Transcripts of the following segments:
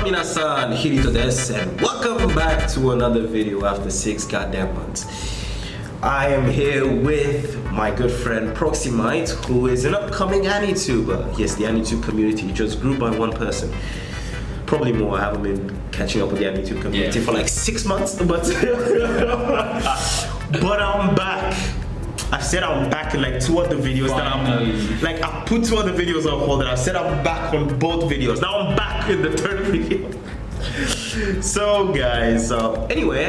Minasan, Hirito desu, and welcome back to another video after 6 goddamn months. I am here with my good friend Proxymight, who is an upcoming AniTuber. Yes, the AniTube community just grew by one person. Probably more. I haven't been catching up with the AniTube community for like 6 months, but I'm back. I said I'm back in like 2 other videos that I put 2 other videos on hold and I said I'm back on both videos. Now I'm back in the 3rd video. So guys, anyway,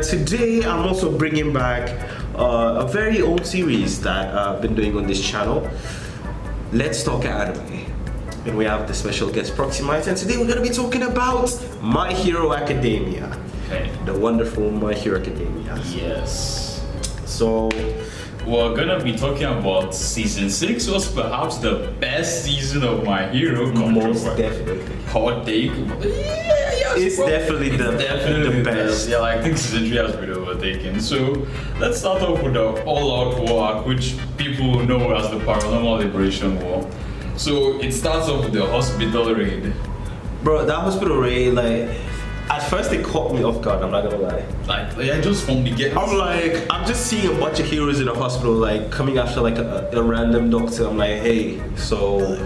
today I'm also bringing back a very old series that I've been doing on this channel. Let's talk anime. And we have the special guest Proxymight, and today we're going to be talking about My Hero Academia. Okay. The wonderful My Hero Academia. Yes. So we're gonna be talking about season 6 was perhaps the best season of My Hero. most definitely. Hot take. It's definitely the best. Yeah, I think season 3 has been overtaken. So let's start off with the all-out war arc, which people know as the Paranormal Liberation War. So it starts off with the hospital raid. Bro, that hospital raid, like, at first it caught me off guard, I'm not gonna lie. Like just from the get. I'm just seeing a bunch of heroes in a hospital, like, coming after like a random doctor. I'm like, hey, so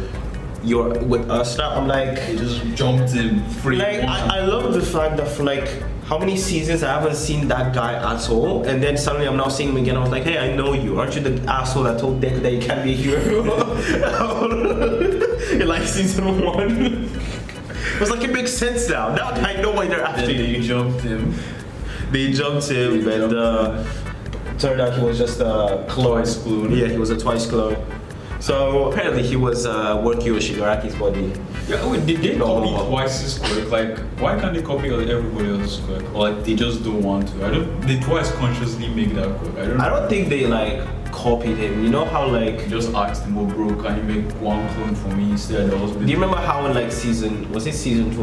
you're with us now? I'm like, They just jumped in free. like, I love the fact that for like how many seasons I haven't seen that guy at all, and then suddenly I'm now seeing him again. I was like, hey, I know you. Aren't you the asshole that told Deku that he can't be a hero? In like season 1. It was like, it makes sense now. Now I know why they're after you. They jumped him. They jumped him, and turned out he was just a clone. Twice clone. Yeah, he was a twice clone. So apparently he was working with Shigaraki's body. Yeah, wait, did they copy Twice's quirk? Like, why can't they copy everybody else's quirk? Or like, they just don't want to? They Twice consciously make that quirk? I don't think they like copied him. You know how like, Just asked him, oh bro, can you make one clone for me instead of the hospital? do you remember how in like season 2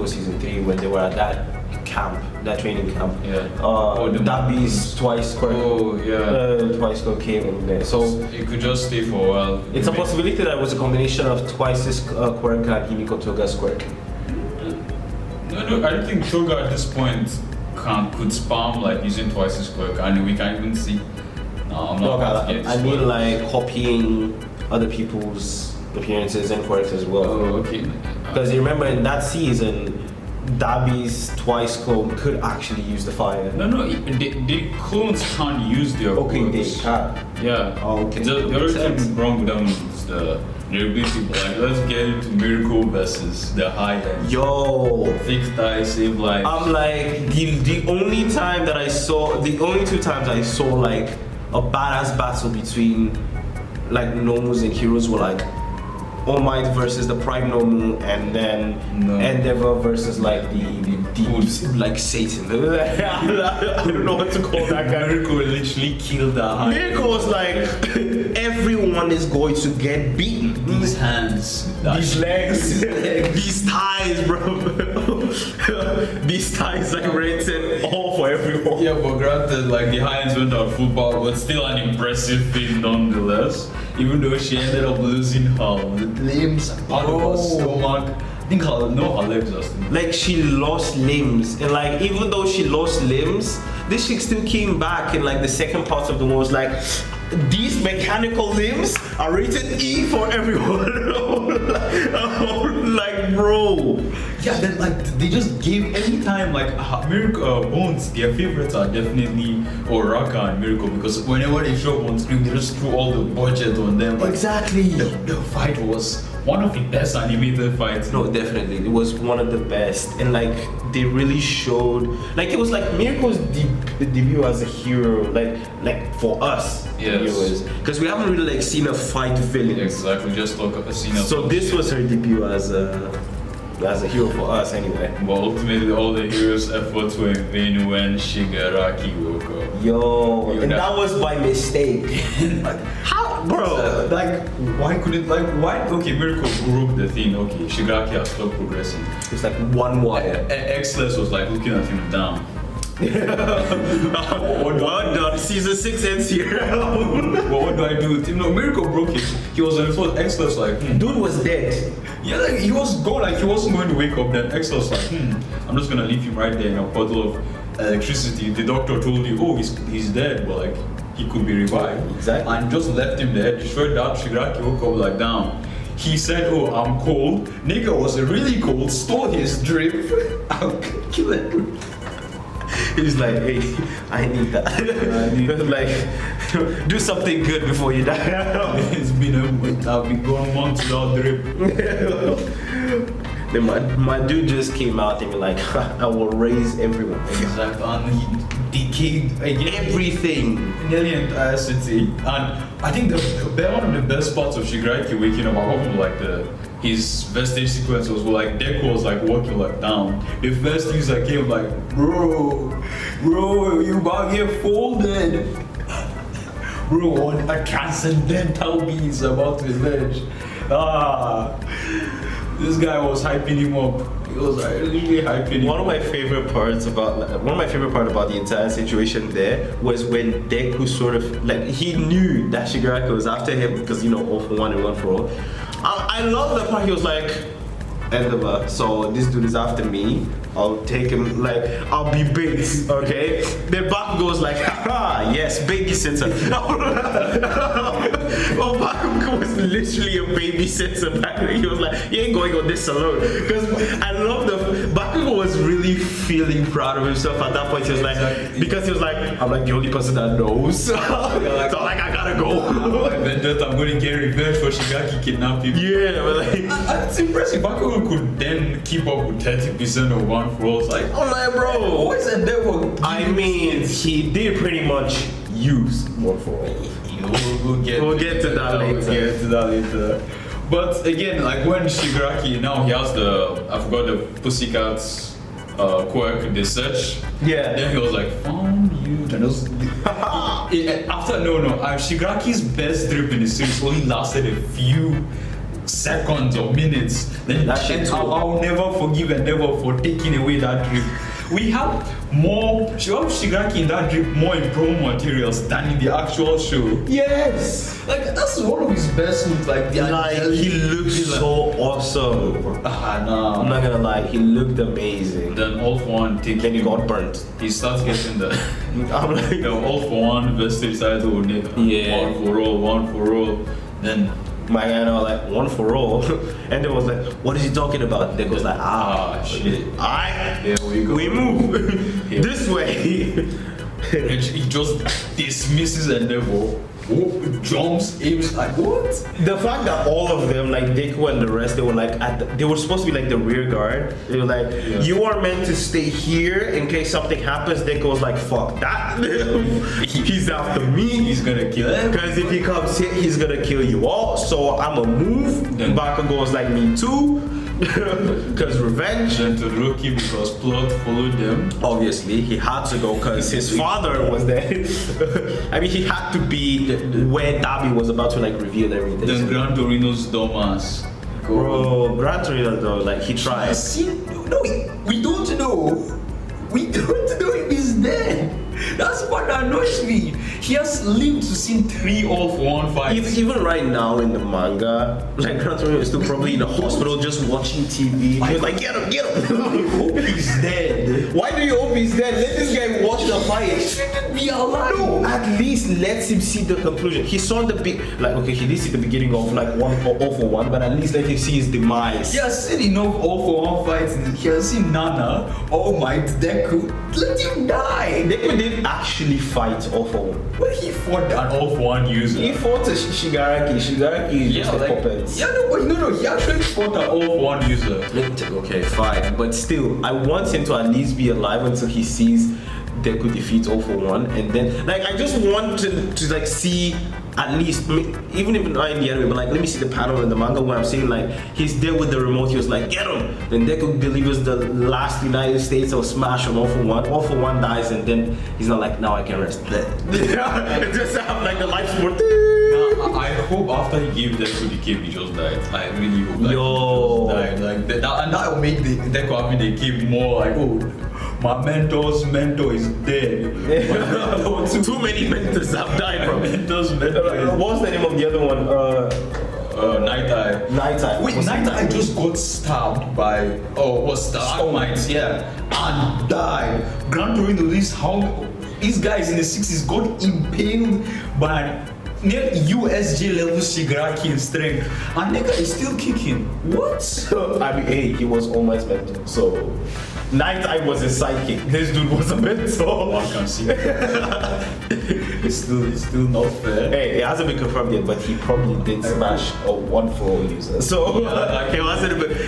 or season 3 when they were at that camp, that training camp? Yeah. Dabi's twice quirk. Oh, yeah. Twice quirk came in there. So You could just stay for a while. it's a possibility that it was a combination of Twice's quirk and Himiko Toga's quirk. No, I don't think Shoga at this point could spam like using Twice's quirk, and we can't even see. No, I'm not. I mean like copying other people's appearances and quirks as well. Oh, okay. Because you remember in that season, Dabi's twice clone could actually use the fire. No, the clones can't use their Okay, they quirks. can. Yeah. Oh, okay. The Makes only sense. thing wrong with them is the ability. Like, let's get into Miracle versus the high end. Yo, Thick thigh save life. I'm like the only 2 times I saw like a badass battle between like Nomus and heroes were like All Might versus the Prime Nomu, and then Endeavor versus like the like Satan. I don't know what to call that guy. Miracle literally killed that high. Miracle was like, everyone is going to get beaten. These hands, These legs, these thighs, bro. These thighs like written all for everyone. Yeah, but granted, like the Highlands went out football, but still an impressive feat nonetheless. Even though she ended up losing her limbs, part of her stomach. I think her legs are still. Like she lost limbs, and like even though she lost limbs, this chick still came back in like the second part of the war. Was like, these mechanical limbs are rated E for everyone. Like, bro. Yeah, then like they just gave anytime like Miracle Bones, their favorites are definitely Oraka and Miracle, because whenever they show up on screen, they just threw all the budget on them. Like, Exactly. the fight was one of the best animated fights. No, definitely. It was one of the best. And like they really showed, like it was like Miracle's debut as a hero, like for us viewers. Because we haven't really like seen a fight villain. Exactly, just like a scene of. So this was her debut as a hero for us anyway. But ultimately all the heroes' efforts were in vain when Shigaraki woke up. Yo, and that was by mistake. Like, how, bro? Why couldn't okay, Miracle broke the thing, okay, Shigaraki has stopped progressing. It's like one wire. X-Less was like looking at him down. Well done. Season 6 ends here. Well, what do I do with him? No, Miracle broke it. He was on the phone. X was like, Dude was dead. yeah, like he was gone. Like he wasn't going to wake up. Then X was like, I'm just gonna leave him right there in a puddle of electricity. The doctor told you, oh, he's dead, but like he could be revived. Exactly. And just left him there. Destroyed that. Shigaraki woke up like, down. He said, oh, I'm cold. Nigga was really cold. Stole his drip. I'll kill it. He's like, hey, I need that. Like, do something good before you die. It's been I've been gone months without drip. Then my dude just came out and be like, I will raise everyone. Exactly. And he decayed again. Everything. Nearly entire city. And I think one of the best parts of Shigaraki waking up, apart from like his vestige sequence was like Deku was like walking like down. The first things that came like, bro, you about to get folded. Bro, a transcendental being is about to emerge. This guy was hyping him up. He was like really hyping him up. One of my favorite parts about the entire situation there was when Deku sort of like he knew that Shigaraki was after him because all for one and one for all. I love the part he was like, Endeavor, so this dude is after me. I'll take him, like, I'll be bait, okay? Then Baku goes like, haha, yes, babysitter. Oh, Baku was literally a babysitter back then. He was like, you ain't going on this alone. Because I love Baku was really feeling proud of himself at that point. He was like, because he was like, I'm like the only person that knows. So like, I gotta go. I'm going to get revenge for Shigaraki kidnapping. Yeah, but like, and it's impressive. Baku could then keep up with 30% of one for all. It's like, I'm like, bro, always endeavor. I mean, he did pretty much use one for all. We'll get to that later. But again, like when Shigaraki now he has I forgot the pussycats quirk, the search. Yeah. Then he was like, found you. And it was, Shigaraki's best drip in the series only lasted a few seconds or minutes. Then I'll never forgive Endeavor for taking away that drip. We have Shigaraki in that drip more in promo materials than in the actual show. Yes! Like that's one of his best moves. Like he looked so awesome. Nah. I'm not gonna lie, he looked amazing. Then all for one thing. Then he got burnt. He starts getting I'm like, the all for one vestige title. Yeah. One for all. Then my guy was like, one for all. And they was like, what is he talking about? They goes like, shit. There we go. We move this way. And he just dismisses Endeavor. Jumps, aims, like what? The fact that all of them, like Deku and the rest, they were like they were supposed to be like the rear guard. They were like, you are meant to stay here in case something happens. Deku was like, fuck that. He's after me. He's gonna kill him. Because if he comes here, he's gonna kill you all. So I'ma move. Then Bakugo was like, me too. Because revenge. Then to Ruki because plot followed them. Obviously, he had to go because his father was there. I mean, he had to be where Dabi was about to like reveal everything. Then Gran Torino's dumbass. Bro, Gran Torino though, like he tried. No, we don't know. We don't know if he's dead. That's what annoys me. He has lived to see 3 all-for-one fights. Even right now in the manga, like Gran Torino is still probably in the hospital just watching TV. He was like, get him. I hope he's dead. Why do you hope he's dead? Let this guy watch the fight. He shouldn't be alive. No, at least let him see the conclusion. He saw the he didn't see the beginning of like one all-for-one, but at least let him see his demise. He has seen enough all-for-one fights. He has seen Nana, All Might, Deku. Let him die. Deku didn't actually fight all-for-one. Well, he fought an all-for-one user. He fought Shigaraki. Shigaraki is just a puppet. Yeah, no, he actually fought an all-for-one user. Okay, fine. But still, I want him to at least be alive until he sees Deku defeat all-for-one. And then, like, I just want to like, see at least, even if not in the anime, but like, let me see the panel in the manga where I'm seeing like, he's there with the remote, he was like, get him! Then Deku delivers the last United States of Smash on all-for-one. All-for-one dies, and then he's not like, now I can rest. Just have like the life support. I hope after he gave Deku the cape, he just died. I really hope that he just died. Like that, and that will make the Deku having the cape more like, My mentor's mentor is dead. Too many mentors have died, bro. Mentor's mentor is What's the name of the other one? Night Eye. Night Eye. Wait, Night Eye just got stabbed by was the Proxymight, yeah, and died. Gran Torino, how these guys in the 60s got impaled by near USJ level Shigaraki in strength, and nigga is still kicking. What? I mean, hey, he was All Might's mentor, so Night Eye was a sidekick. This dude was a mentor. One can see. It's still not fair. Hey, it hasn't been confirmed yet, but he probably did smash a one for all user. So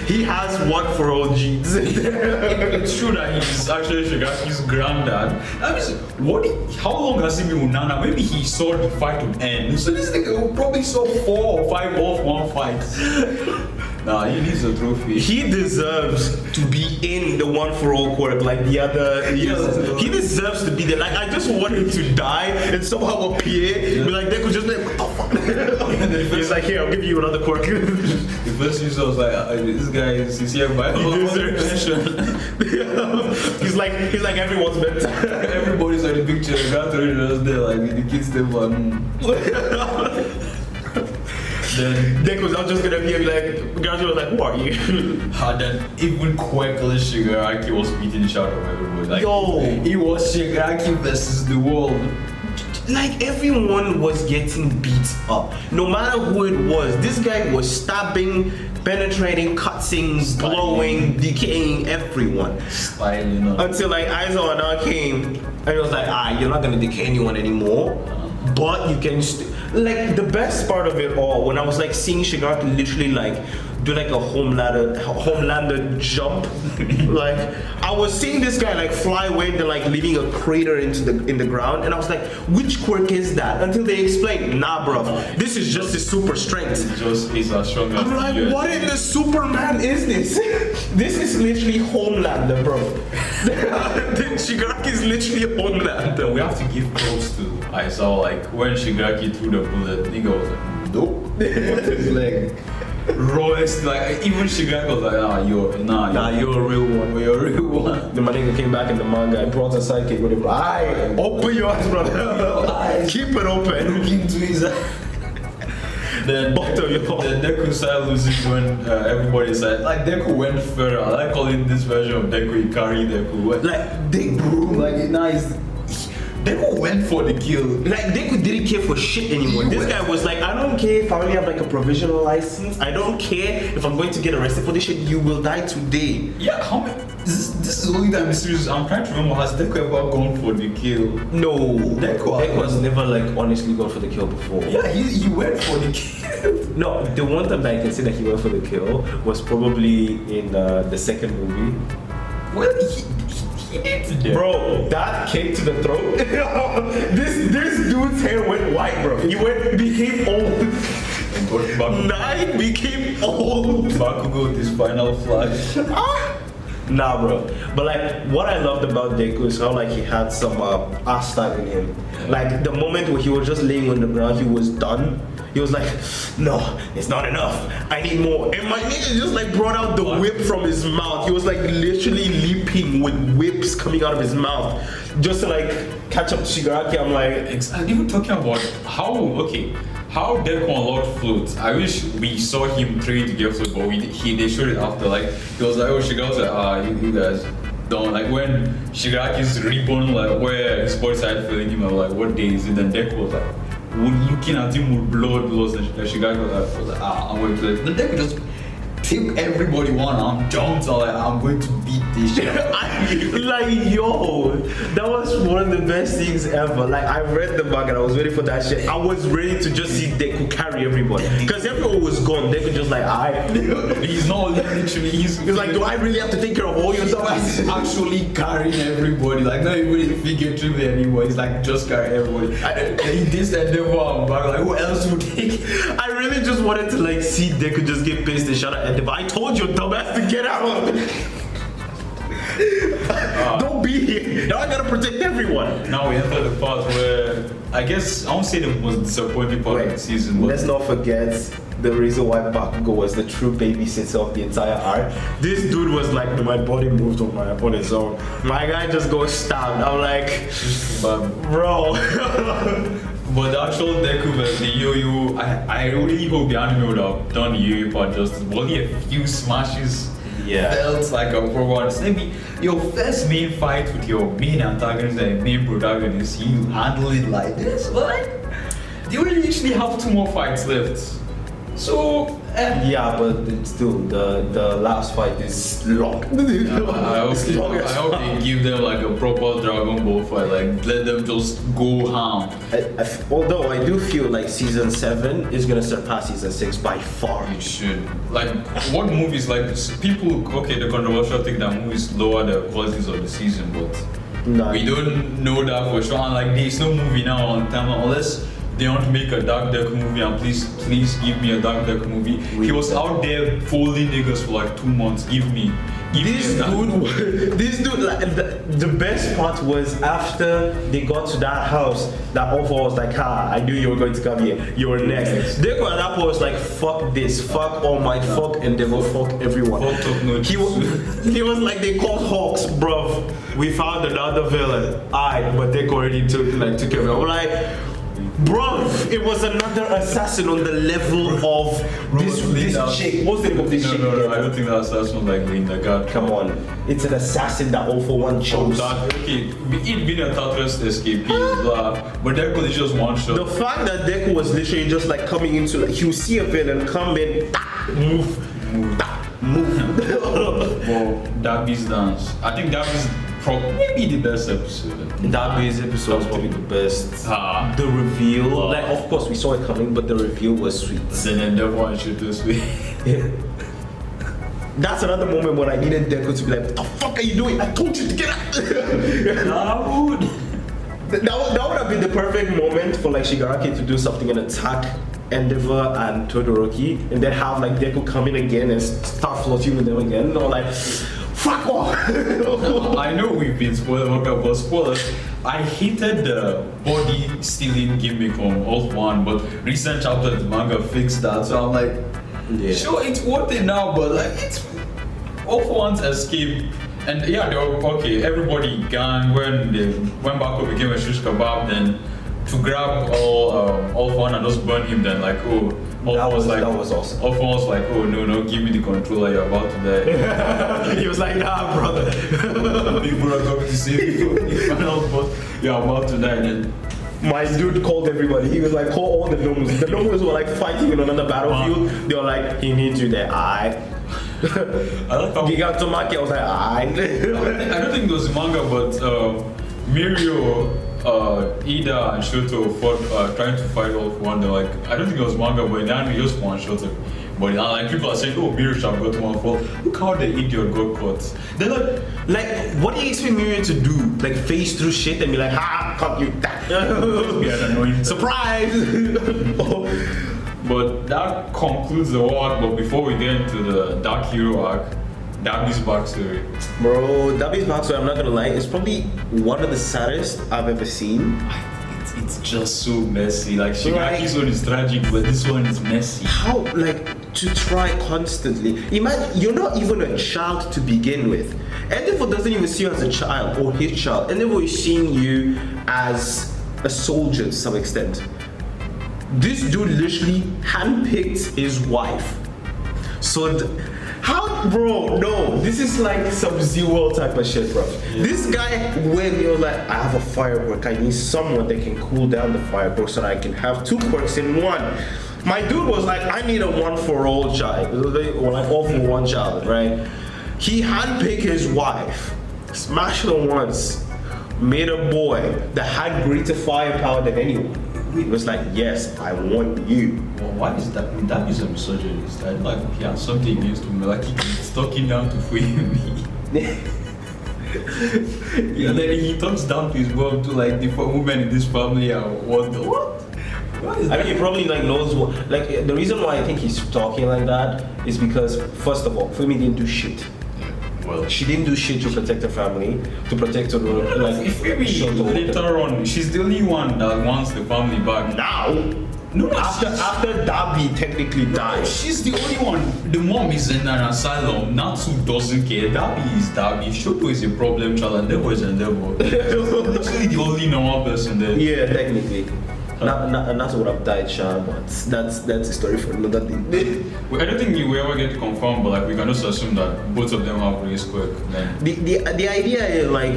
he has one for all genes. It's true that he's actually Shigaki's granddad. That means how long has he been with Nana? Maybe he saw the fight to end. So this nigga probably saw 4 or 5 off one fight. Nah, he needs a trophy. He deserves to be in the one for all quirk like the other. He deserves to be there. Like I just want him to die and somehow appear. Be like they could just be like, what the fuck? He's like, here, I'll give you another quirk. The first user was like, this guy is here by He's like everyone's mentor. Everybody's on the picture. Gran Torino's there, like the kids they won. Then Deku's I'm just gonna be like, Gajo was like, who are you? And then even quickly Shigaraki was beating the shit out of everybody. Like, Yo. It was Shigaraki versus the world. Like everyone was getting beat up. No matter who it was, this guy was stabbing, penetrating, cutting, blowing, decaying everyone. Styling up. Until like Aizawa now came and it was like, you're not gonna decay anyone anymore. But you can like the best part of it all when I was like seeing Shigaraki literally like do like a homelander jump. Like I was seeing this guy like fly away and then like leaving a crater in the ground, and I was like, which quirk is that? Until they explained, nah bro, this is just his super strength. He's as strong as I'm like, what in the Superman is this? This is literally Homelander, bro. Shigaraki is literally Homelander. We have to give props to Aizawa. Like when Shigaraki threw the bullet, nigga was like, nope. What his leg? Rawest, like even Shigaraki was like, you're a real one. You're a real one. The nigga came back in the manga and brought a sidekick with him. Open your eyes, brother. Keep it open. Look into his eye. Then Deku started losing when everybody said, like Deku went further. I like calling this version of Deku Ikari Deku. Like Deku, like nice. Deku went for the kill. Like Deku didn't care for shit anymore. This guy was like, I don't care if I only have like a provisional license. I don't care if I'm going to get arrested for this shit. You will die today. Yeah, how many? This is the only time serious. I'm trying to remember. Has Deku ever gone for the kill? No, Deku has never like honestly gone for the kill before. Yeah, he went for the kill. No, the one time that I can say that he went for the kill was probably in the second movie. Well, bro, that kick to the throat. this dude's hair went white, bro. He became old. Night became old. Bakugo with his final flash. Nah, bro. But like, what I loved about Deku is how like he had some ass style in him. Like the moment where he was just laying on the ground, he was done. He was like, no, it's not enough. I need more. And my nigga just like brought out the whip from his mouth. He was like literally leaping with whips coming out of his mouth. Just to like catch up to Shigaraki. I'm like, and even talking about how Deku unlocked float. I wish we saw him train to get float, but they showed it after. Like he was like, Shigaraki was like, you guys don't like when Shigaraki's reborn, like where his body started feeling him. I'm like, what day is it? And Deku was like, looking at him with blood loss, and Shigaraki was like, I'm going to play. Then Deku just took everybody one arm, jumped, like, I'm going to beat this shit. Like, yo, that was one of the best things ever. Like, I read the manga and I was ready for that shit. I was ready to just see Deku carry everybody. Because everyone was gone. Deku just like, he's not literally, he's like, do I really have to take care of all your stuff? He's actually carrying everybody. Like, not even figuratively anymore. He's like, just carry everybody. He did that devil arm back. Like, who else would take? I really just wanted to like see Deku just get pissed and shut up. I told your dumbass to get out. Don't be here. Now I gotta protect everyone. Now we enter the part where I guess I won't say the most disappointing part of the season, but Let's not forget the reason why Bakugo was the true babysitter of the entire arc. This dude was like, my body moved on its own. My guy just goes stabbed. I'm like, but bro. But the actual Deku versus the Yo-Yo, I really hope the anime would have done the Yo-Yo part justice. Only a few smashes felt like a pro one. Maybe your first main fight with your main antagonist and main protagonist, you handle it like this, but like, they only literally have 2 more fights left. So, Yeah, but it's still the last fight is long. I hope they give them like a proper Dragon Ball fight, like let them just go ham. Although I do feel like season 7 is gonna surpass season 6 by far. It should. Like, what movies, like, people, okay, the controversial thing that movies lower the qualities of the season, but No. we don't know that for sure. And like, there's no movie now on time unless they want to make a Dark Deku movie, and please give me a Dark Deku movie. He was out there folding niggas for like 2 months. Give me This dude, like, the best part was after they got to that house, that Alpha was like, I knew you were going to come here. You were next. They got at that point was like, fuck this, fuck All Might, fuck Endeavor, fuck everyone. Fuck up no He was like, they called Hawks, bruv. We found another villain. But they already took care of it. I'm like, bruv, it was another assassin on the level of this chick. What's the name of this chick? No, I don't think that assassin was like Linda. God, Come on, it's an assassin that All for One chose. Okay, it being a Tartarus escapee, blah, but Deku is just one shot. The fact that Deku was literally just like coming into, like, he would see a villain, come in, move. Well, Dabi's dance. I think Dabi's maybe the best episode. That episode was probably the best. The reveal, Like, of course, we saw it coming, but the reveal was sweet. Then Endeavor and shoot this way. that's another moment when I needed Deku to be like, what the fuck are you doing? I told you to get out. That would have been the perfect moment for like Shigaraki to do something and attack Endeavor and Todoroki, and then have like Deku come in again and start floating with them again. Or like, fuck off. I know we've been spoiled, but spoilers. I hated the body stealing gimmick from Alt One, but recent chapter of the manga fixed that. So I'm like, sure, it's worth it now, but like, it's Alt One's escape. And yeah, they were okay. Everybody gone when Bako became a shish kebab, then to grab all fun and just burn him. Then like, that was awesome. All fun was like, oh no, give me the controller. You're about to die. He was like, nah, brother. Big brother coming to save you. You find out, but you're about to die. Then My dude called everybody. He was like, call all the Nomus. The Nomus were like fighting in another battlefield. They were like, he needs you there. I like how Gigantomaki, I was like, I don't think it was manga, but Mirio, Ida, and Shoto fought, trying to fight all for one. They're like, I don't think it was manga, but in the anime, just one shot him. But like people are saying, oh, Mirio should have got one fall. Look how the idiot got caught. they're like, what do you expect Mirio to do? Like, face through shit and be like, cut you. Yeah, annoying. Surprise! But that concludes the arc. But before we get into the Dark Hero arc, Dabi's backstory. Bro, Dabi's backstory, I'm not gonna lie, it's probably one of the saddest I've ever seen. It's just so messy. Like Shigaraki's one is tragic, but this one is messy. How, like, to try constantly. Imagine, you're not even a child to begin with. Endeavor doesn't even see you as a child or his child. Endeavor is seeing you as a soldier to some extent. This dude literally handpicked his wife. So, how, bro, no, this is like some Z-World type of shit, bro. Yeah. This guy, when you're like, I have a firework, I need someone that can cool down the firework so that I can have 2 quirks in one. My dude was like, I need a one-for-all child, or like all-for-one child, right? He handpicked his wife, smashed her once, made a boy that had greater firepower than anyone. It was like, yes, I want you. Well, why is that? That is a misogynist. I like he has something against me. Like he's talking down to free me. Yeah, then he talks down to his mom to like the women in this family are what? What is that? I mean, he probably like knows what. Like the reason why I think he's talking like that is because first of all, Fumi didn't do shit. Well, She didn't do shit to protect her family, to protect her, like, if maybe Shoto. later on, she's the only one that wants the family back. Now, No, after Darby technically died. she's the only one. The mom is in an asylum. Natsu doesn't care. Darby is Darby. Shoto is a problem child. Endeavor is Endeavor. Literally the only normal person there. Yeah, technically. Natsu would have died, Sha, but that's a story for another day. I don't think we ever get confirmed, but like we can just assume that both of them have race quirk. Then The idea is like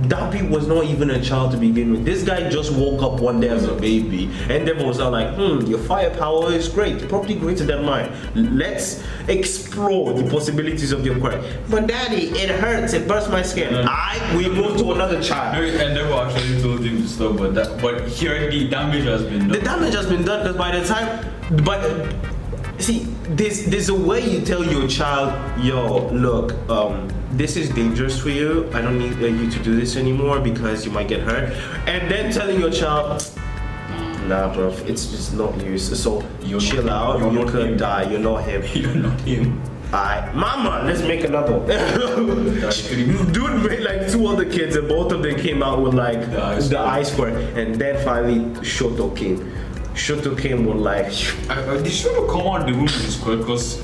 Darby was not even a child to begin with. This guy just woke up one day as a baby, and then was not like, your firepower is great, probably greater than mine. Let's explore the possibilities of your quirk. But daddy, it hurts, it bursts my skin. We move to another child. Endeavor actually told him to stop, but here the damage has been The done. damage has been done because by the time, but see, there's a way you tell your child, yo, look, this is dangerous for you. I don't need you to do this anymore because you might get hurt. And then telling your child, nah, bro, it's just not you. So You're chill not- out. you're You not could him. die. You're not him. You're not him. Alright, mama, let's make another one. Dude made like 2 other kids, and both of them came out with like The ice quirk. And then finally Shoto came. Shoto came with like. They should have come out the room with this quirk because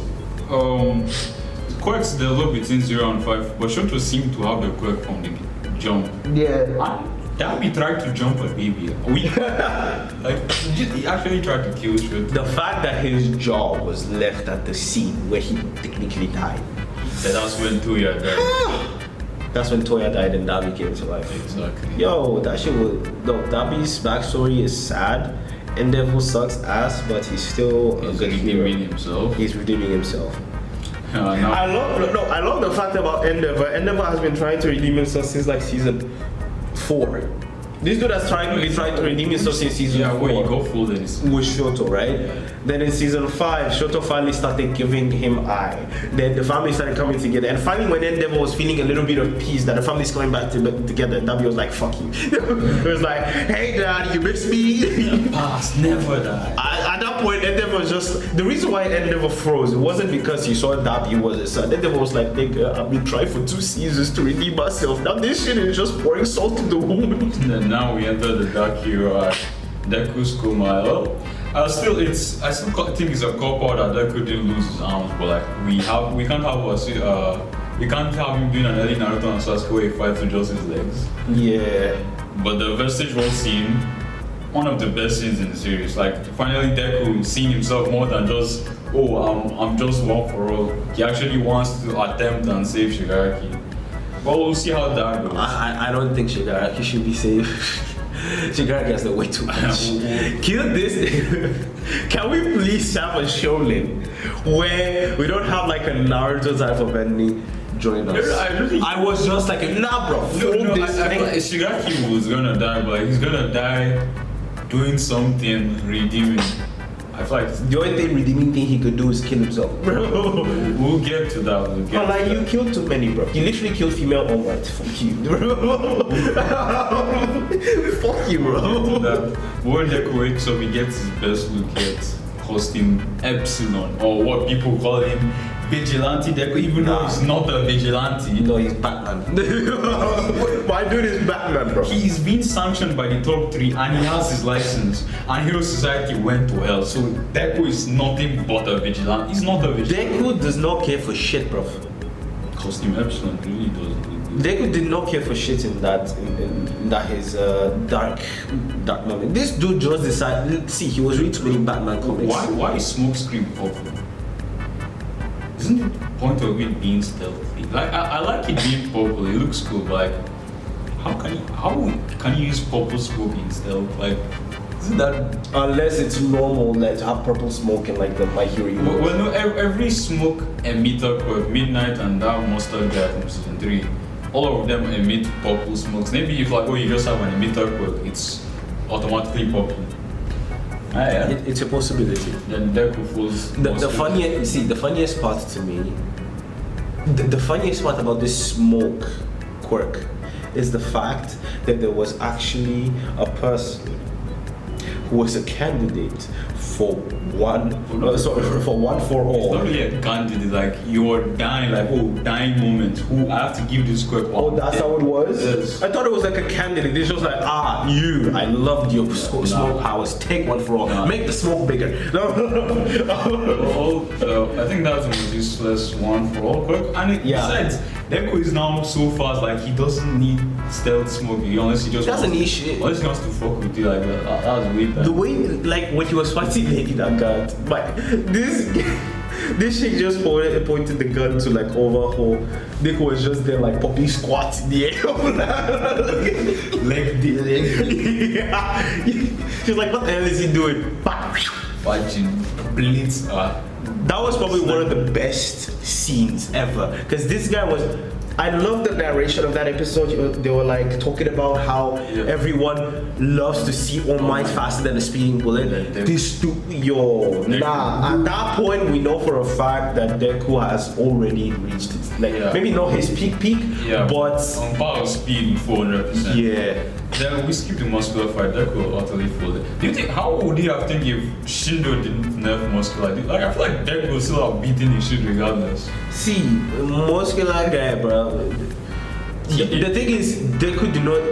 quirks develop between 0 and 5, but Shoto seemed to have the quirk from the jump. Yeah. And Darby tried to jump a baby. He actually tried to kill Shoto. The fact that his jaw was left at the scene where he technically died. That's when Toya died. That's when Toya died and Darby came to life. Exactly. Yo, that shit was. No, Darby's backstory is sad. Endeavor sucks ass, but he's still a He's good hero. redeeming himself. He's redeeming himself. Now, I love the fact about Endeavor. Endeavor has been trying to redeem himself since like season 4. This dude has tried to redeem himself since season 4. where you go full then it's With Shoto, right? Yeah. Then in season 5, Shoto finally started giving him eye. Then the family started coming together. And finally, when Endeavor was feeling a little bit of peace that the family's coming back together, Darby was like, fuck you. It was like, hey dad, you miss me? past, never die. At that point, Endeavor was just. The reason why Endeavor froze, it wasn't because he saw Darby was his son. Endeavor was like, nigga, I've been trying for 2 seasons to redeem myself. Now this shit is just pouring salt in the wound. And now we enter the dark hero arc. Deku's Kumail. I still think it's a cop out that Deku didn't lose his arms, but like we can't have him doing an early Naruto and Sasuke where he fights with just his legs. Yeah. But the Vestige World scene, one of the best scenes in the series. Like finally Deku seeing himself more than just I'm just one for all. He actually wants to attempt and save Shigaraki. But we'll see how that goes. I don't think Shigaraki should be saved. Shigaraki has the way too much. Kill this. Can we please have a shonen where we don't have like a Naruto type of ending join us? I was just like, nah, bro. I Fold this feel thing. like Shigaraki was gonna die, but like, he's gonna die doing something redeeming. I feel like The only redeeming thing he could do is kill himself. we'll get to that. But like you killed too many, bro. You literally killed female All Might. Fuck you, bro. Fuck you, bro. When Deku wakes up, he gets his best look yet. Costume Epsilon, or what people call him, Vigilante Deku, even though he's not a vigilante. No, he's Batman. My dude is Batman, bro. He is being sanctioned by the top 3 and he has his license. And Hero Society went to hell. So Deku is nothing but a vigilante. He's not a vigilante. Deku does not care for shit, bro. Costume Epsilon really doesn't. Deku did not care for shit in that his dark moment. This dude just decided. See, he was reading too many Batman comics. Why is Smokescreen purple? Isn't the point of it being stealthy? Like I like it being purple. It looks cool, but like how can you use purple smoke in stealth? Like isn't that Unless it's normal, like to have purple smoke in like the My Hero universe. well no every smoke emitter quirk, Midnight and that monster guy from season 3, all of them emit purple smokes. Maybe if like you just have an emitter quirk, it's automatically purple. Yeah. It's a possibility. Then Deku falls. The funniest part to me, the funniest part about this smoke quirk is the fact that there was actually a person who was a candidate for one for It's all. not really a candidate, like you're dying, like dying moment. Who I have to give this quick one. Oh, that's how it was? Yes. I thought it was like a candidate. It's just like, you, I loved your smoke powers. Take one for all. Nah. Make the smoke bigger. No. I think that's the most useless one for all. And besides, Deku is now so fast, like he doesn't need stealth smoking unless he just Doesn't wants need to- shit. Unless he wants to fuck with you like that. That was weird. The way, like, when he was fighting Lady that gun, but this shit just pointed the gun to like overhaul. Nick was just there like popping squats in the air. Leg dealing. Yeah. She's like, what the hell is he doing? Watching blitz. That was probably one of the best scenes ever. Because this guy was. I love the narration of that episode. They were like talking about how everyone loves to see All Might faster than a speeding bullet. At that point, we know for a fact that Deku has already reached it. Like, maybe not his peak, but on par of speed, 400%. yeah. Then we skip the muscular fight. Deku utterly folded. Do you think how would you have think if Shindo didn't nerf muscular? Like I feel like Deku would still have beaten his shit regardless. See, muscular guy, bro. The thing is, Deku did not.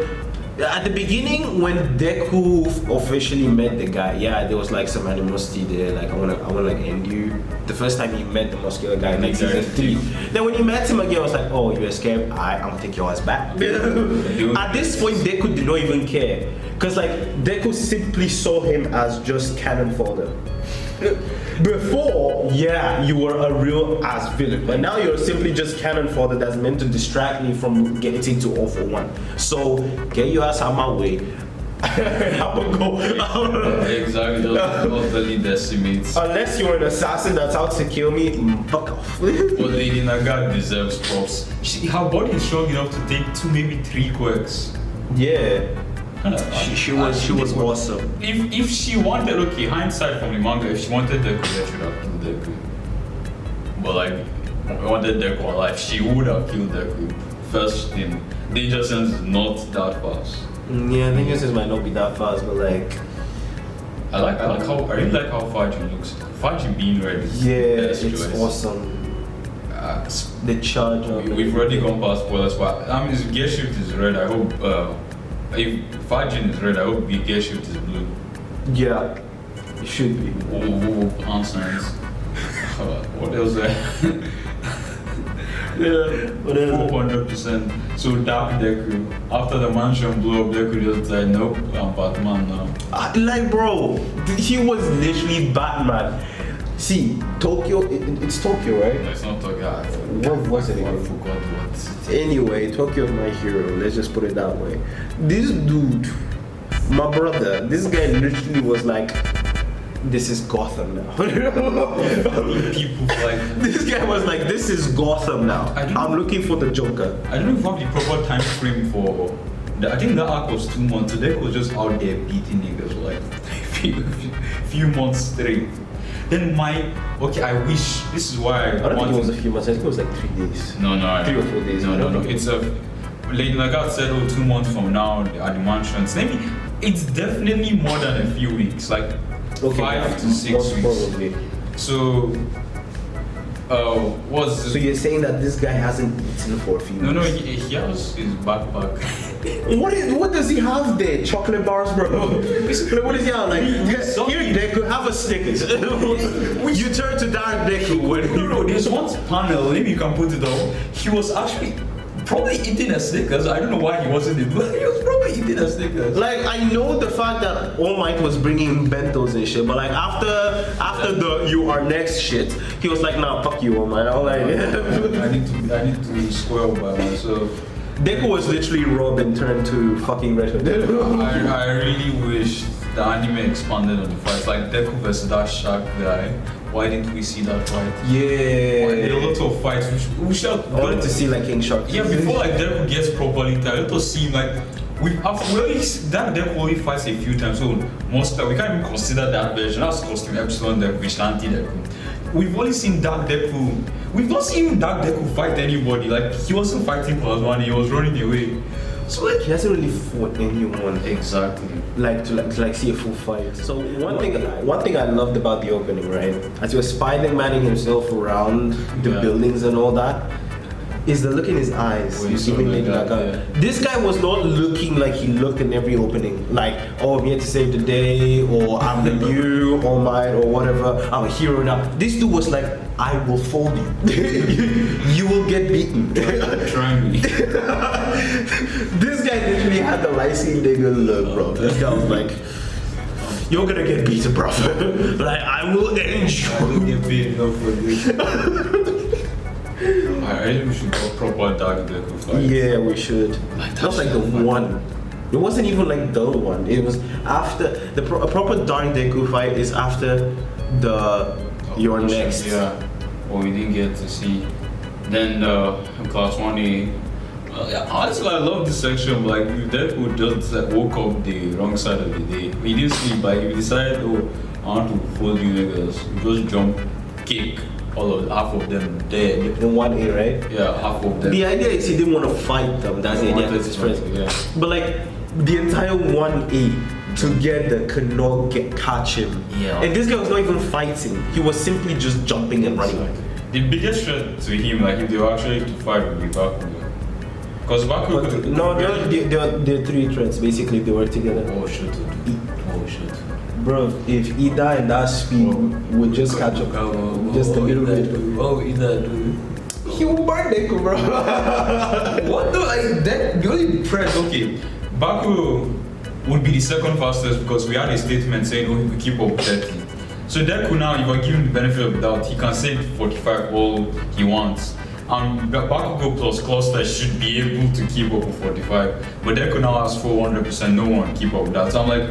At the beginning, when Deku officially met the guy, there was like some animosity there. Like I wanna like end you. The first time he met the muscular guy, like season 3. Then when he met him again, I was like, oh, you're scared. I'm gonna take your ass back. At this point, Deku did not even care, cause like Deku simply saw him as just cannon fodder. Before, you were a real ass villain, but now you're simply just cannon fodder that's meant to distract me from getting to All for One. So get your ass out my way. I'm gonna go. Exactly, just utterly decimates. Unless you're an assassin that's out to kill me, fuck off. But Lady Naga deserves props. Her body is strong enough to take 2, maybe 3 quirks. Yeah. She was awesome. If she wanted, okay, hindsight from the manga, if she wanted Deku, she should have killed Deku. But like, if she wanted Deku alive, she would have killed Deku. First thing, Danger Sense is not that fast. Yeah, Danger Sense might not be that fast, but like, I really like how Fajin looks. Fajin being red is the best it's choice. awesome. The charge of We've already gone past spoilers, but I mean, if Gear Shift is red, I hope. If Fajin is red, I hope Gear Shift is blue. Yeah, it should be. Nonsense. What else? What else? 400%. So Dark Deku. After the mansion blew up, Deku just said, nope, I'm Batman now. Like, bro, he was literally Batman. See, Tokyo, it's Tokyo, right? No, it's not Tokyo. What was it I again? forgot what. Anyway, Tokyo is my hero. Let's just put it that way. This dude, my brother, this guy literally was like, this is Gotham now. People like. This guy was like, this is Gotham now. I'm looking for the Joker. I don't know if I have the proper time frame for. I think that arc was 2 months. Deku was just out there beating niggas for like few months straight. Then I wish, this is why I don't think it was a few months, I think it was like 3 days. No. 3 or 4 days. No. It's Lady Naga said, 2 months from now at the mansions. Maybe it's definitely more than a few weeks, like 5 to 6 weeks. Probably. So, So you're saying that this guy hasn't eaten for a few weeks? No, he has his backpack. What does he have there? Chocolate bars, bro. Like, what is he have? Like, here, Deku, have a Snickers. You turn to Dark Deku when No, there's one panel, maybe you can put it up. He was actually probably eating a Snickers. I don't know why he wasn't in, but he was probably eating a Snickers. Like, I know the fact that All Might was bringing bentos and shit, but like after the you are next shit, he was like, nah, fuck you, All Might. I was like, I need to square up by myself. Deku was literally Robin turned to fucking Red Hood. I really wish the anime expanded on the fights, like Deku versus that shark guy. Why didn't we see that fight? Yeah. There are a lot of fights. We should. I wanted to see like King Shark. Yeah, before like Deku gets properly tired, let us see him like that Deku only fights a few times, so most we can't even consider that version. That's costume Epsilon the Vigilante Deku. We've only seen Dark Deku. We've not seen Dark Deku fight anybody. Like he wasn't fighting +1, he was running away. So like, he hasn't really fought anyone exactly. to see a full fight. So one thing I loved about the opening, right, as he was Spider-Manning himself around the buildings and all that, is the look in his eyes. When he saw Lady Gaga. This guy was not looking like he looked in every opening, like, oh, I'm here to save the day, or I'm the new All Might, or whatever, I'm a hero now. This dude was like, I will fold you. You will get beaten. Try me. This guy literally had the licensing nigga look, bro. This guy was like, you're gonna get beaten, bro. Like, I will end you. I will get beaten up for this. I think we should go proper Dark Deku fight. Yeah, we should. Like, That was like the one. It wasn't even like the one. It was after a proper Dark Deku fight is after the Your Next. Yeah. Well, we didn't get to see. Then class 1A. Yeah, honestly, I love this section. Like, if Deku just woke up the wrong side of the day. He didn't sleep. Like, if he decided, oh, I want to fold you niggas, you just jump, kick. Half of them dead. In 1A, right? Yeah, half of them. The idea is he didn't want to fight them. That's the idea of his friends. Yeah. But like the entire 1A together could not catch him. Yeah. And this guy was not even fighting. He was simply just jumping and running. The biggest threat to him, like if they were actually to fight, would be Baku. Because Baku could. No, there are three threats basically if they work together. Oh shit. Oh shit. Bro, if Ida and that speed would just catch up, just a little bit. Oh, Ida, dude. He will burn Deku, bro. What the like that? The only threat, okay. Baku would be the second fastest because we had a statement saying, oh, he could keep up 30. So Deku now, if I give him the benefit of the doubt, he can say 45 all he wants. And Bakugo plus Cluster should be able to keep up with 45. But Deku now has 400%, no one keep up with that. So I'm like,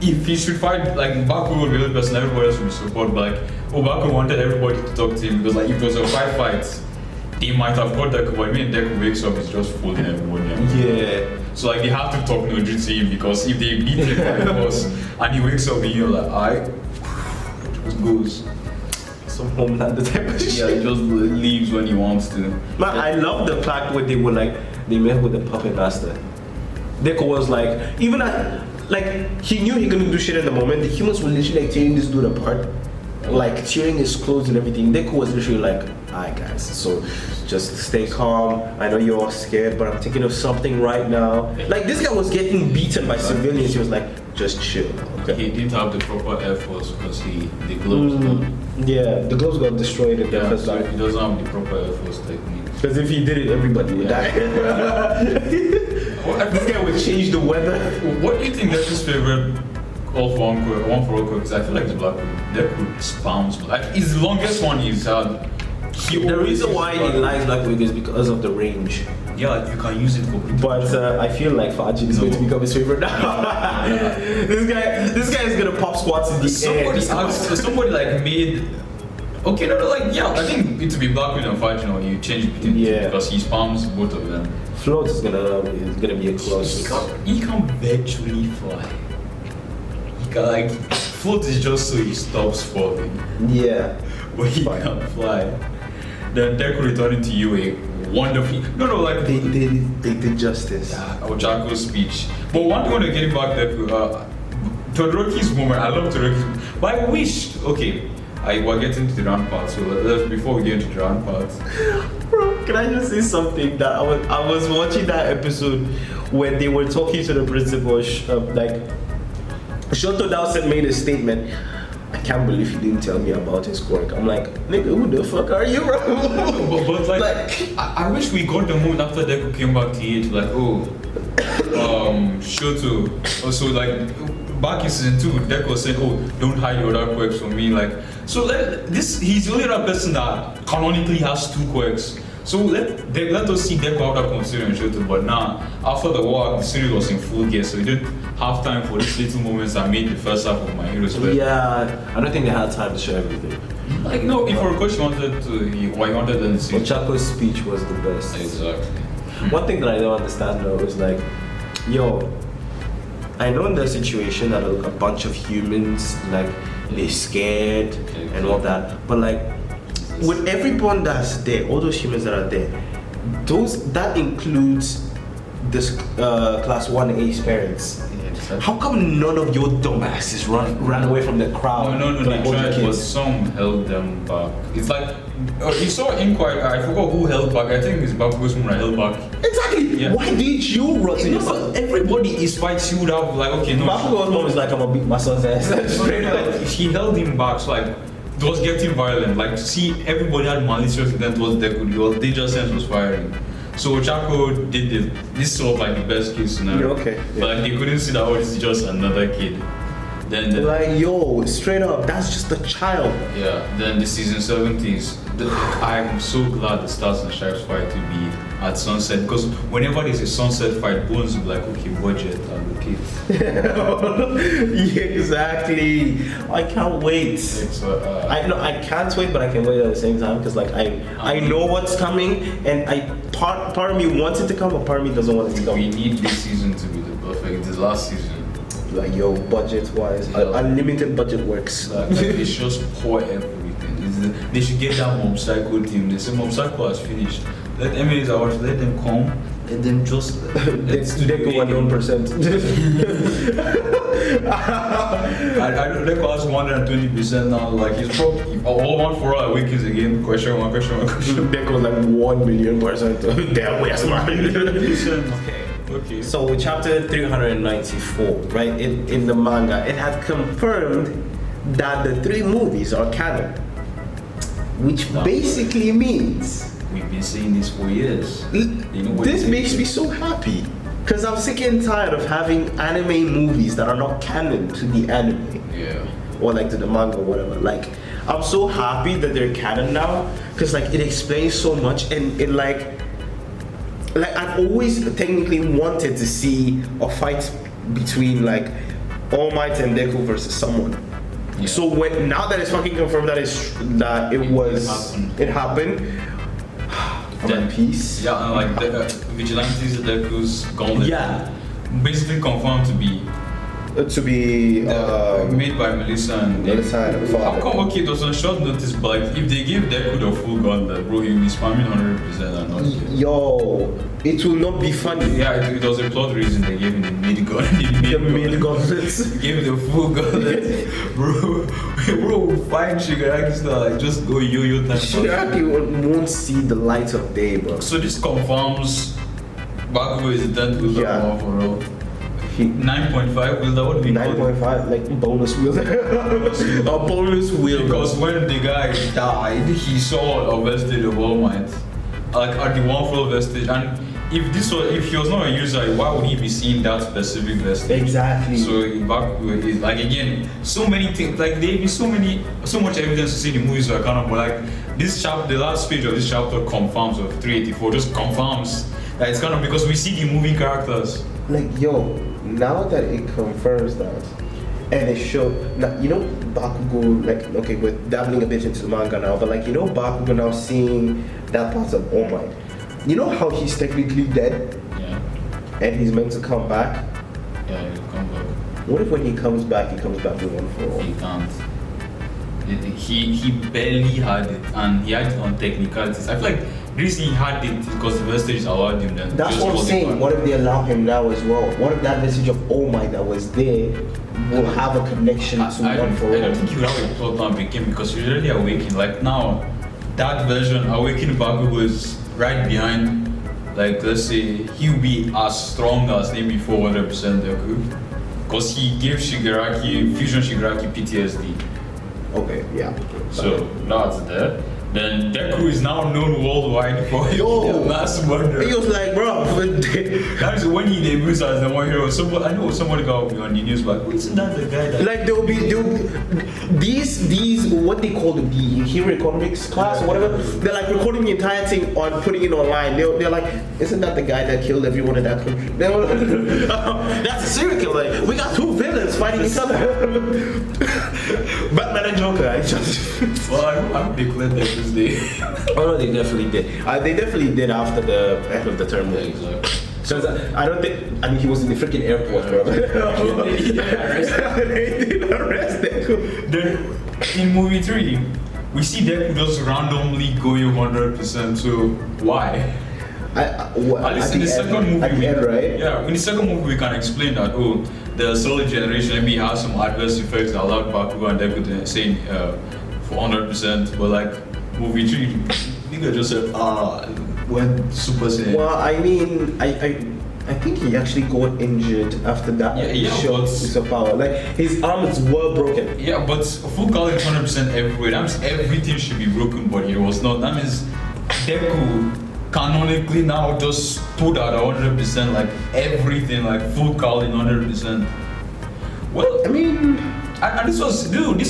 if he should fight, like Baku would be the person, everybody else would be support. But like, Baku wanted everybody to talk to him because like if it was a fight, they might have got Deku, but when Deku wakes up, it's just fooling everybody. Yeah. So like they have to talk Nojutsu to him because if they beat him by force and he wakes up and you're like, alright, just goes. Some Homelander type of shit. Yeah, he just leaves when he wants to. Man, I love the fact where they were like, they met with the puppet master. Deku was like, even at, like, he knew he couldn't do shit in the moment. The humans were literally like tearing this dude apart, like tearing his clothes and everything. Deku was literally like, alright guys, so just stay calm. I know you're all scared, but I'm thinking of something right now. Like, this guy was getting beaten by civilians. He was like, just chill. Okay. He didn't have the proper Air Force because the gloves. Yeah, the gloves got destroyed in the Yeah, first so time. he doesn't have the proper Air Force technique. Because if he did it, everybody would die. This guy would change the weather. What do you think Deku's favorite all for one for all quote? Because I feel like it's Black Deku spams. Like it's the longest one he's had. The reason why he likes Black Widow is because of the range. Yeah, you can use it for. But I feel like Fajin is going to become his favorite now. This guy is gonna pop squats in the air. Somebody like made. Okay, no, like yeah, I think it to be Black Widow and Fight, you change between the two because he spams both of them. Float is gonna be a close. He can virtually fly. He can like float is just so he stops falling. Yeah, but he can't fly. Then Deku returning to you a wonderful. No, like they did justice. Ojako's speech. But one thing I want to get back Deku, Todoroki's moment. I love Todoroki's. But I wished. Okay. We're getting to the round part, so before we get into the round part. Bro, can I just say something that I was watching that episode when they were talking to the principal, like Shoto Dowsett made a statement. I can't believe he didn't tell me about his quirk. I'm like, nigga, who the fuck are you, bro? but like I wish we got the moment after Deku came back to it, like, Shoto. Also, like, back in season 2, Deku said, oh, don't hide your other quirks from me. Like, so he's the only other person that canonically has 2 quirks. So let us see Deku after considering Shoto. But now, after the war, the series was in full gear, so we didn't have time for these little moments that made the first half of My Hero's Quest. Yeah, I don't think they had time to show everything. Like, no, if Horikoshi wanted to, he wanted them to see. Ochako's speech was the best. Exactly. One thing that I don't understand though is like, yo, I know in the situation that a bunch of humans, like, they're scared and all that, but like, with everyone that's there, all those humans that are there, that includes this class 1A's parents. Yeah, exactly. How come none of your dumbasses ran away from the crowd? No, to, like, they hold the tried, but kids? some held them back. It's like, you saw Inquiry, I forgot who held back. I think it's Bakugo's mom that held back. Exactly. Yeah. Why did you run to No, yourself? but everybody is fighting. She would have, like, okay, no. Bakugo's mom is like, I'm gonna beat my son's ass. Straight up. Like, he held him back, so like, it was getting violent. Like, see, everybody had malicious intent towards Deku. Your danger sense was firing. So Chaco did this sort of like the best case scenario. Yeah, okay, But like, they couldn't see that, oh, this is just another kid. Then the, Like, yo, straight up, that's just a child. yeah, then the season 70s. I'm so glad the Stars and Stripes fight to be at sunset, because whenever there's a sunset fight, Bones will be like, okay, budget, allocate. Yeah, exactly. I can't wait. So, I can't wait, but I can wait at the same time because like I know what's coming, and part of me wants it to come, but part of me doesn't want it to come. we need this season to be the perfect, this last season. Like, yo, budget wise, Yeah. unlimited budget works. Like they just pour everything. They should get that Mob Psycho team. They say Mob Psycho has finished. Let MAs out, let them come. Let them just They go 1%. I don't think has 120% now. Like he's probably all one for all awakens again. Question one. They go like 1,000,000%. Damn, we're smart. Okay. So chapter 394, right, in the manga, it had confirmed that the 3 movies are canon, which basically means We've been saying this for years. You know what this it makes is? me so happy because I'm sick and tired of having anime movies that are not canon to the anime Yeah. or like to the manga or whatever. Like, I'm so happy that they're canon now because like it explains so much, and it like I've always technically wanted to see a fight between like All Might and Deku versus someone. Yeah. So now that it's fucking confirmed that it happened, I'm at peace. Yeah, and like the Vigilantes, Deku's Gauntlet. Yeah. Basically confirmed to be To be made by Melissa and Melissa and How Father. come, okay, it was on short notice, but like, if they give Deku the full gauntlet, bro, he'll be spamming 100% and not kill. Yo, it will not be funny. Yeah, it was a plot reason they gave him the mid gauntlet. The mid gauntlets. Give him the full gauntlet. bro, fine Shigaraki style, like, just go yo-yo time. Shigaraki won't see the light of day, bro. So this confirms Bakugo is the 10th wielder Yeah. overall. 9.5 wielder, what do we call it? 9.5, like bonus wheel. A bonus wheel. Because when the guy died, he saw a vestige of All Might, like at the one full vestige. And if he was not a user, why would he be seeing that specific vestige? Exactly. So back is like again, so many things. Like there be so much evidence to see the movies are kind of, but like this chapter, the last page of this chapter confirms of 384, just confirms that it's kind of because we see the moving characters. Like, yo, now that it confirms that, and it showed, now, you know, Bakugo, like, okay, we're dabbling a bit into the manga now, but like, you know, Bakugo now seeing that part of All Might. You know how he's technically dead Yeah, and he's meant to come back? yeah, he'll come back. What if when he comes back with one for all? He can't. He barely had it, and he had it on technicalities. I feel like the reason he had it is because the vestige allowed him then. That's just what I'm hold it saying. back. What if they allow him now as well? What if that message of All Might that was there will have a connection to I one for don't all? think he would have a plot now begin because he's already awakened. Like now, that version, Awakened Bakugo is right behind. Like let's say he'll be as strong as maybe 400% Deku, because he gave Fusion Shigaraki PTSD. Okay, yeah. So that's there. Then Deku is now known worldwide for his Yo. mass murder. He was like, bro, That's when he debuts as the one hero. I know somebody got me on the news, but isn't that the guy that? like they'll be these what they call the hero economics class or whatever. They're like recording the entire thing on putting it online. They're like, isn't that the guy that killed everyone in that country? That's a serial killer. We got 2 villains fighting each other. Batman and Joker. I just. Well, I hope they cleared that this day. Oh no, they definitely did. They definitely did after the end of the term. Yeah, exactly. Because I don't think. I mean, he was in the freaking airport, bro. They did arrest Deku. Then in movie 3, we see Deku just randomly going 100%. So why? At least in the second movie, at the end, right? Yeah, in the second movie we can explain that the solar generation maybe has some adverse effects that allowed Bakugo and Deku to say for 100%, but like movie 3, nigga just said went Super Saiyan. Well, I mean, I think he actually got injured after that shot with the power. Like his arms were broken. Yeah, but full color is 100% everywhere. That means everything should be broken, but it was not. That means Deku canonically now just stood at 100%, like everything, like full color 100%. Well, I mean, and this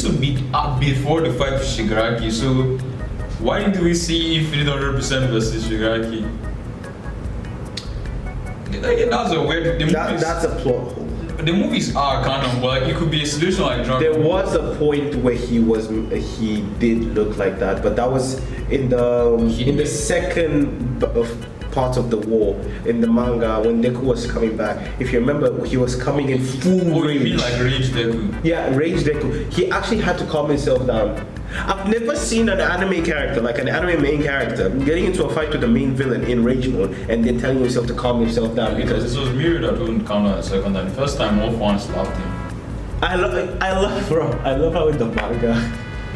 would be before the fight with Shigaraki. So why did we see Infinite 100% versus Shigaraki? Like, that's a weird. that's a plot hole. The movies are canon, but like it could be a situation like Dragon There Ball. was a point where he did look like that, but that was in the second part of the war in the manga when Deku was coming back. If you remember, he was coming in full rage. You mean like Rage Deku? Yeah, Rage Deku. He actually had to calm himself down. I've never seen an anime character, like an anime main character, getting into a fight with the main villain in rage mode and then telling himself to calm himself down Because because this was Mirio that wouldn't counter a second time. The first time all fans slapped him. I love how in the manga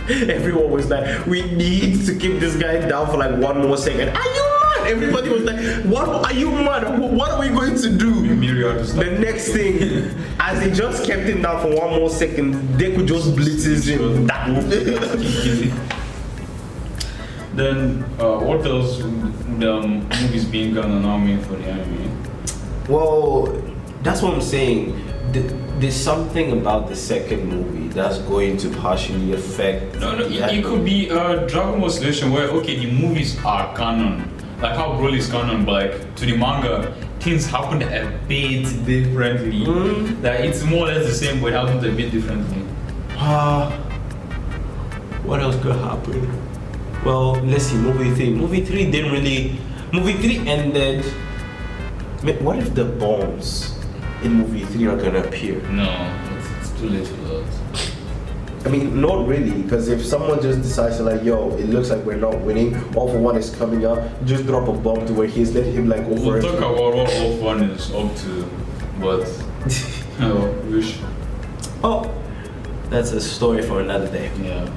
everyone was like, we need to keep this guy down for like 1 more second. Are you mad? Everybody was like, what are you mad? What are we going to do? Mirio had to stop. The next thing, as he just kept him down for 1 more second, Deku just blitzes him. Then what else the movies being canon now mean for the anime? Well, that's what I'm saying. There's something about the second movie that's going to partially affect. No, it could be a Dragon Ball situation where the movies are canon, like how Broly is canon, but like to the manga, things happen a bit differently. Like it's more or less the same, but it happens a bit differently. What else could happen? Well, let's see. Movie 3. Movie 3 didn't really. Movie 3 ended. What if the bombs in movie 3 are gonna appear? No, it's too late for that. I mean, not really, because if someone just decides to like, yo, it looks like we're not winning, All for One is coming up, just drop a bomb to where he's let him like over. We'll talk about what All for One is up to, but wish. Oh, that's a story for another day. Yeah.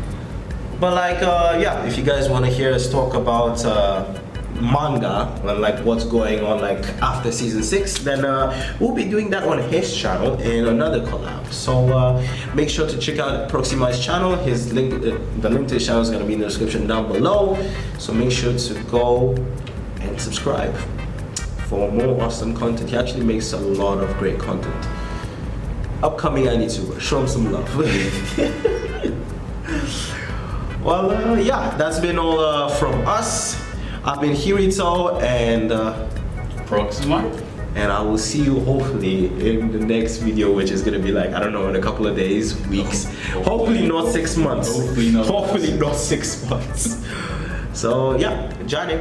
But like, if you guys want to hear us talk about manga and like what's going on like after season 6, then we'll be doing that on his channel in another collab. So make sure to check out Proxymight's channel. His link, the link to his channel is going to be in the description down below. So make sure to go and subscribe for more awesome content. He actually makes a lot of great content. Upcoming YouTuber, show him some love. Well, that's been all from us. I've been Hirito and Proxymight. And I will see you hopefully in the next video, which is gonna be like, I don't know, in a couple of days, weeks. Hopefully not 6 months. Hopefully not 6 months. So yeah, Johnny.